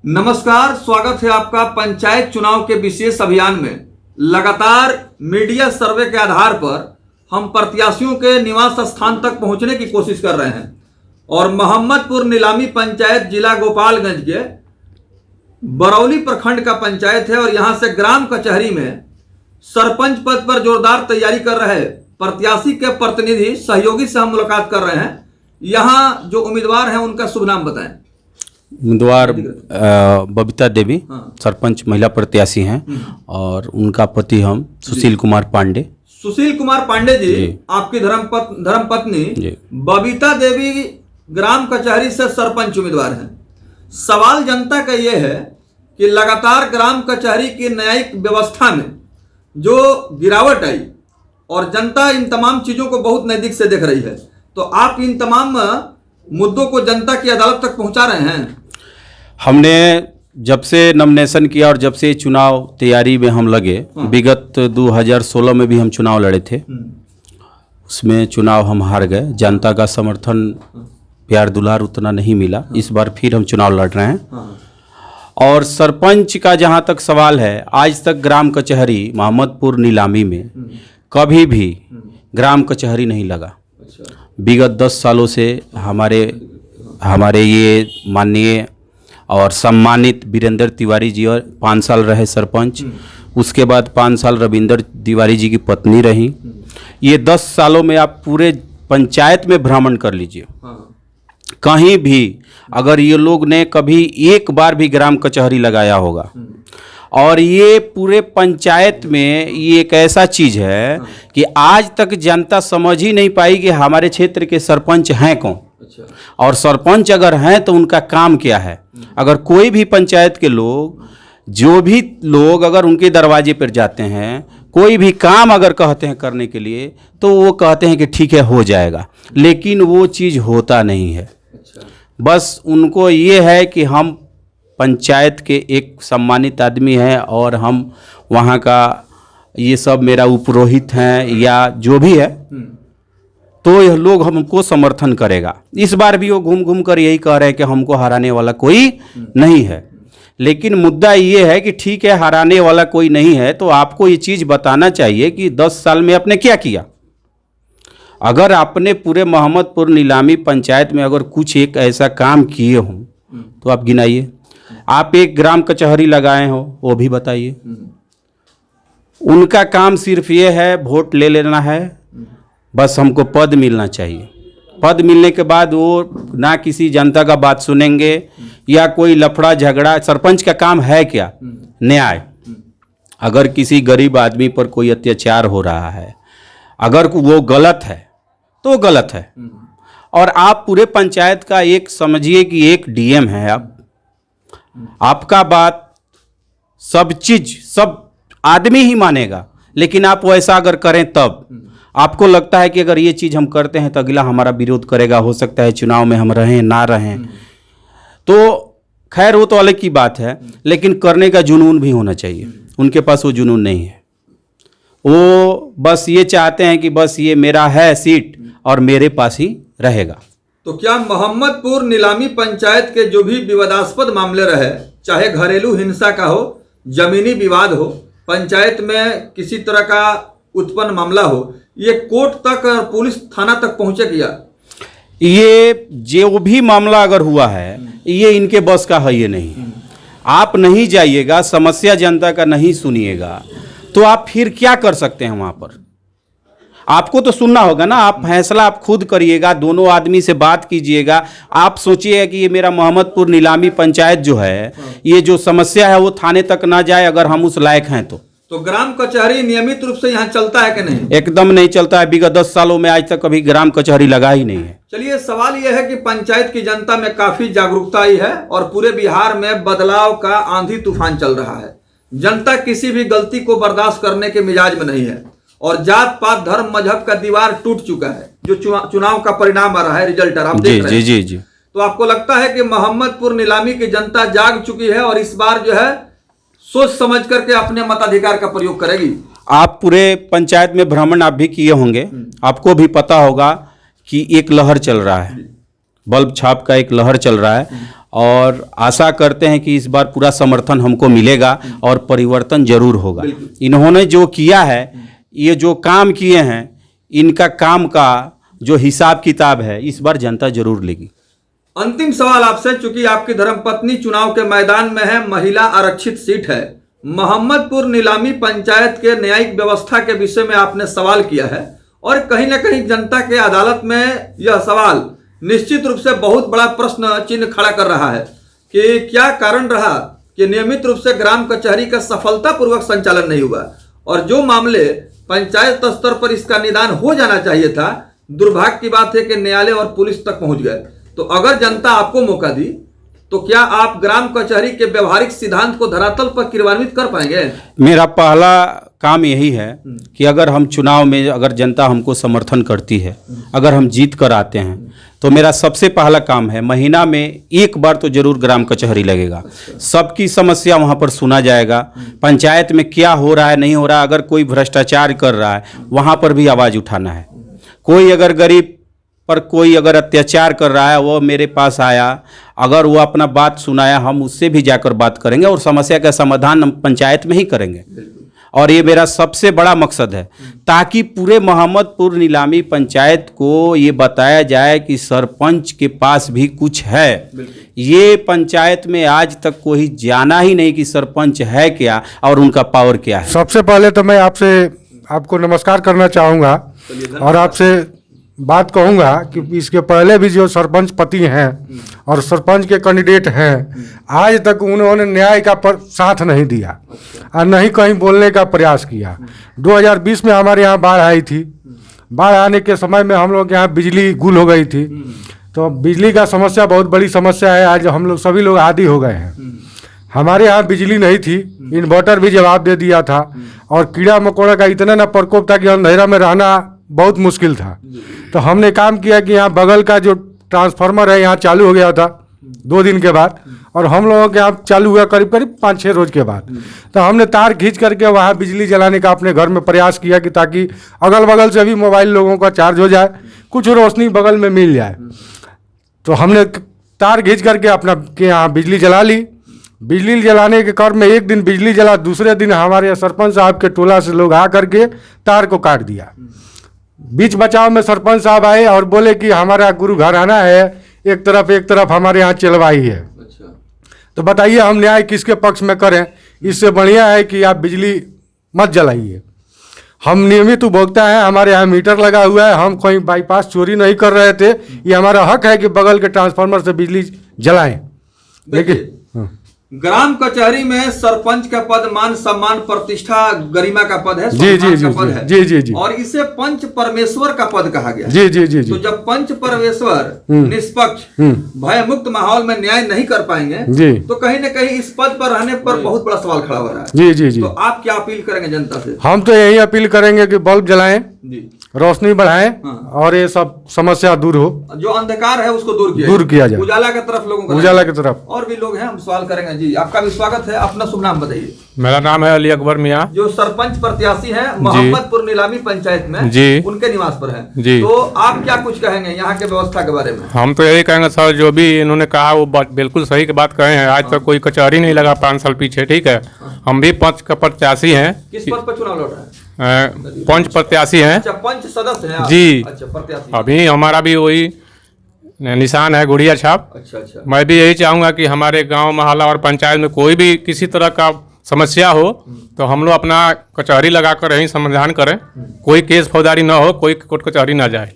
नमस्कार, स्वागत है आपका पंचायत चुनाव के विशेष अभियान में। लगातार मीडिया सर्वे के आधार पर हम प्रत्याशियों के निवास स्थान तक पहुंचने की कोशिश कर रहे हैं और मोहम्मदपुर नीलामी पंचायत जिला गोपालगंज के बरौली प्रखंड का पंचायत है और यहां से ग्राम कचहरी में सरपंच पद पर जोरदार तैयारी कर रहे प्रत्याशी के प्रतिनिधि सहयोगी से हम मुलाकात कर रहे हैं। यहां जो उम्मीदवार हैं उनका शुभ नाम बताएं। उम्मीदवार बबीता देवी सरपंच महिला प्रत्याशी हैं और उनका पति हम सुशील कुमार पांडे। सुशील कुमार पांडे जी आपकी धर्मपत्नी बबीता देवी ग्राम कचहरी से सरपंच उम्मीदवार हैं। सवाल जनता का यह है कि लगातार ग्राम कचहरी की न्यायिक व्यवस्था में जो गिरावट आई और जनता इन तमाम चीजों को बहुत नजदीक से देख रही है, तो आप इन तमाम मुद्दों को जनता की अदालत तक पहुंचा रहे हैं। हमने जब से नॉमिनेशन किया और जब से चुनाव तैयारी में हम लगे, विगत 2016 में भी हम चुनाव लड़े थे, उसमें चुनाव हम हार गए। जनता का समर्थन प्यार दुलार उतना नहीं मिला। इस बार फिर हम चुनाव लड़ रहे हैं। और सरपंच का जहां तक सवाल है, आज तक ग्राम कचहरी मोहम्मदपुर नीलामी में कभी भी ग्राम कचहरी नहीं लगा। विगत 10 सालों से हमारे ये माननीय और सम्मानित वीरेंद्र तिवारी जी और 5 साल रहे सरपंच, उसके बाद 5 साल रविंदर तिवारी जी की पत्नी रही। ये 10 सालों में आप पूरे पंचायत में भ्रमण कर लीजिए, कहीं भी अगर ये लोग ने कभी एक बार भी ग्राम कचहरी लगाया होगा। और ये पूरे पंचायत में ये एक ऐसा चीज़ है कि आज तक जनता समझ ही नहीं पाई कि हमारे क्षेत्र के सरपंच हैं कौन। और सरपंच अगर हैं तो उनका काम क्या है। अगर कोई भी पंचायत के लोग, जो भी लोग अगर उनके दरवाजे पर जाते हैं, कोई भी काम अगर कहते हैं करने के लिए, तो वो कहते हैं कि ठीक है हो जाएगा, लेकिन वो चीज़ होता नहीं है। बस उनको ये है कि हम पंचायत के एक सम्मानित आदमी हैं और हम वहाँ का ये सब मेरा उपरोहित हैं या जो भी है, तो यह लोग हमको समर्थन करेगा। इस बार भी वो घूम घूम कर यही कह रहे हैं कि हमको हराने वाला कोई नहीं है। लेकिन मुद्दा ये है कि ठीक है हराने वाला कोई नहीं है, तो आपको ये चीज़ बताना चाहिए कि 10 साल में आपने क्या किया। अगर आपने पूरे मोहम्मदपुर नीलामी पंचायत में अगर कुछ एक ऐसा काम किए हों तो आप गिनाइए। आप एक ग्राम कचहरी लगाए हो वो भी बताइए। उनका काम सिर्फ ये है वोट ले लेना है, बस हमको पद मिलना चाहिए। पद मिलने के बाद वो ना किसी जनता का बात सुनेंगे या कोई लफड़ा झगड़ा। सरपंच का काम है क्या? न्याय। अगर किसी गरीब आदमी पर कोई अत्याचार हो रहा है, अगर वो गलत है तो गलत है। और आप पूरे पंचायत का एक समझिए कि एक डीएम है, आपका बात सब चीज सब आदमी ही मानेगा। लेकिन आप वैसा अगर करें तब आपको लगता है कि अगर ये चीज़ हम करते हैं तो अगला हमारा विरोध करेगा, हो सकता है चुनाव में हम रहें ना रहें। तो खैर वो तो अलग की बात है, लेकिन करने का जुनून भी होना चाहिए। उनके पास वो जुनून नहीं है। वो बस ये चाहते हैं कि बस ये मेरा है सीट और मेरे पास ही रहेगा। तो क्या मोहम्मदपुर नीलामी पंचायत के जो भी विवादास्पद मामले रहे, चाहे घरेलू हिंसा का हो, जमीनी विवाद हो, पंचायत में किसी तरह का उत्पन्न मामला हो, ये कोर्ट तक और पुलिस थाना तक पहुंचे क्या? ये जो भी मामला अगर हुआ है ये इनके बस का है। ये नहीं, आप नहीं जाइएगा, समस्या जनता का नहीं सुनिएगा, तो आप फिर क्या कर सकते हैं वहाँ पर? आपको तो सुनना होगा ना। आप फैसला आप खुद करिएगा, दोनों आदमी से बात कीजिएगा। आप सोचिएगा कि ये मेरा मोहम्मदपुर नीलामी पंचायत जो है, ये जो समस्या है वो थाने तक ना जाए अगर हम उस लायक हैं तो ग्राम कचहरी नियमित रूप से यहाँ चलता है कि नहीं? एकदम नहीं चलता है। विगत 10 सालों में आज तक कभी ग्राम कचहरी लगा ही नहीं है। चलिए, सवाल यह है कि पंचायत की जनता में काफी जागरूकता आई है और पूरे बिहार में बदलाव का आंधी तूफान चल रहा है। जनता किसी भी गलती को बर्दाश्त करने के मिजाज में नहीं है और जात पात धर्म मजहब का दीवार टूट चुका है। जो चुनाव का परिणाम आ रहा है, रिजल्ट आप देख रहे हैं। जी। तो आपको लगता है कि मोहम्मदपुर नीलामी की जनता जाग चुकी है और इस बार जो है सोच समझ करके अपने मताधिकार का प्रयोग करेगी? आप पूरे पंचायत में भ्रमण आप भी किए होंगे, आपको भी पता होगा कि एक लहर चल रहा है। बल्ब छाप का एक लहर चल रहा है और आशा करते हैं कि इस बार पूरा समर्थन हमको मिलेगा और परिवर्तन जरूर होगा। इन्होंने जो किया है, ये जो काम किए हैं, इनका काम का जो हिसाब किताब है इस बार जनता जरूर लेगी। अंतिम सवाल आपसे, चूंकि आपकी धर्मपत्नी चुनाव के मैदान में है, महिला आरक्षित सीट है, मोहम्मदपुर नीलामी पंचायत के न्यायिक व्यवस्था के विषय में आपने सवाल किया है और कहीं ना कहीं जनता के अदालत में यह सवाल निश्चित रूप से बहुत बड़ा प्रश्न चिन्ह खड़ा कर रहा है कि क्या कारण रहा कि नियमित रूप से ग्राम कचहरी का सफलतापूर्वक संचालन नहीं हुआ और जो मामले पंचायत स्तर पर इसका निदान हो जाना चाहिए था, दुर्भाग्य की बात है कि न्यायालय और पुलिस तक पहुंच गए। तो अगर जनता आपको मौका दी तो क्या आप ग्राम कचहरी के व्यवहारिक सिद्धांत को धरातल पर क्रियान्वित कर पाएंगे? मेरा पहला काम यही है कि अगर हम चुनाव में, अगर जनता हमको समर्थन करती है, अगर हम जीत कर आते हैं, तो मेरा सबसे पहला काम है महीना में एक बार तो जरूर ग्राम कचहरी लगेगा। सबकी समस्या वहाँ पर सुना जाएगा, पंचायत में क्या हो रहा है नहीं हो रहा है, अगर कोई भ्रष्टाचार कर रहा है वहाँ पर भी आवाज़ उठाना है। कोई अगर गरीब पर कोई अगर अत्याचार कर रहा है, वो मेरे पास आया, अगर वो अपना बात सुनाया, हम उससे भी जाकर बात करेंगे और समस्या का समाधान हम पंचायत में ही करेंगे। और ये मेरा सबसे बड़ा मकसद है ताकि पूरे मोहम्मदपुर नीलामी पंचायत को ये बताया जाए कि सरपंच के पास भी कुछ है। ये पंचायत में आज तक कोई जाना ही नहीं कि सरपंच है क्या और उनका पावर क्या है। सबसे पहले तो मैं आपको नमस्कार करना चाहूँगा और आपसे बात कहूँगा कि इसके पहले भी जो सरपंच पति हैं और सरपंच के कैंडिडेट हैं, आज तक उन्होंने न्याय का साथ नहीं दिया और नहीं कहीं बोलने का प्रयास किया। 2020 में हमारे यहाँ बाढ़ आई थी। बाढ़ आने के समय में हम लोग के यहाँ बिजली गुल हो गई थी। तो बिजली का समस्या बहुत बड़ी समस्या है। आज हम लोग सभी लोग आदी हो गए हैं। हमारे यहाँ बिजली नहीं थी, इन्वर्टर भी जवाब दे दिया था और कीड़ा मकोड़ा का इतना ना प्रकोप था कि अंधेरा में रहना बहुत मुश्किल था। तो हमने काम किया कि यहाँ बगल का जो ट्रांसफार्मर है यहाँ चालू हो गया था 2 दिन के बाद और हम लोगों के यहाँ चालू हुआ करीब 5-6 रोज के बाद। तो हमने तार खींच करके वहाँ बिजली जलाने का अपने घर में प्रयास किया कि ताकि अगल बगल से भी मोबाइल लोगों का चार्ज हो जाए, कुछ रोशनी बगल में मिल जाए। तो हमने तार खींच करके अपना के यहाँ बिजली जला ली। बिजली जलाने के क्रम में एक दिन बिजली जला, दूसरे दिन हमारे सरपंच साहब के टोला से लोग आ करके तार को काट दिया। बीच बचाव में सरपंच साहब आए और बोले कि हमारा गुरु घराना है, एक तरफ हमारे यहाँ चलवाई है। तो बताइए हम न्याय किसके पक्ष में करें? इससे बढ़िया है कि आप बिजली मत जलाइए। हम नियमित उपभोक्ता हैं, हमारे यहाँ मीटर लगा हुआ है, हम कोई बाईपास चोरी नहीं कर रहे थे। ये हमारा हक है कि बगल के ट्रांसफार्मर से बिजली जलाएं। लेकिन ग्राम कचहरी में सरपंच का पद मान सम्मान प्रतिष्ठा गरिमा का पद है, जी जी और इसे पंच परमेश्वर का पद कहा गया। जी। तो जब पंच परमेश्वर निष्पक्ष भय मुक्त माहौल में न्याय नहीं कर पाएंगे तो कहीं न कहीं इस पद पर रहने पर बहुत बड़ा सवाल खड़ा हो रहा है। जी। तो आप क्या अपील करेंगे जनता से? हम तो यही अपील करेंगे कि बल्ब जलाएं, रोशनी बढ़ाएं और ये सब समस्या दूर हो, जो अंधकार है उसको दूर किया जाए, उजाला की तरफ लोगों को, उजाला की तरफ। और भी लोग हैं, हम सवाल करेंगे। जी, आपका भी स्वागत है। अपना शुभ नाम बताइए। मेरा नाम है अली अकबर मियाँ, जो सरपंच प्रत्याशी हैं मोहम्मदपुर नीलामी पंचायत में जी, उनके निवास पर हैं जी। तो आप क्या कुछ कहेंगे यहाँ के व्यवस्था के बारे में? हम तो यही कहेंगे सर, जो भी इन्होंने कहा वो बिल्कुल सही की बात कहे हैं। आज तक कोई कचहरी नहीं लगा 5 साल पीछे, ठीक है। हम भी पंच का प्रत्याशी हैं। किस पद पर चुनाव लड़ रहा है? पंच प्रत्याशी हैं। अच्छा, पंच सदस्य हैं जी। अच्छा, प्रत्याशी। अभी हमारा भी वही निशान है, गुड़िया छाप। अच्छा। मैं भी यही चाहूँगा कि हमारे गांव मोहल्ला और पंचायत में कोई भी किसी तरह का समस्या हो तो हम लोग अपना कचहरी लगाकर यहीं समाधान करें, कोई केस फौजदारी ना हो, कोई कोर्ट कचहरी ना जाए।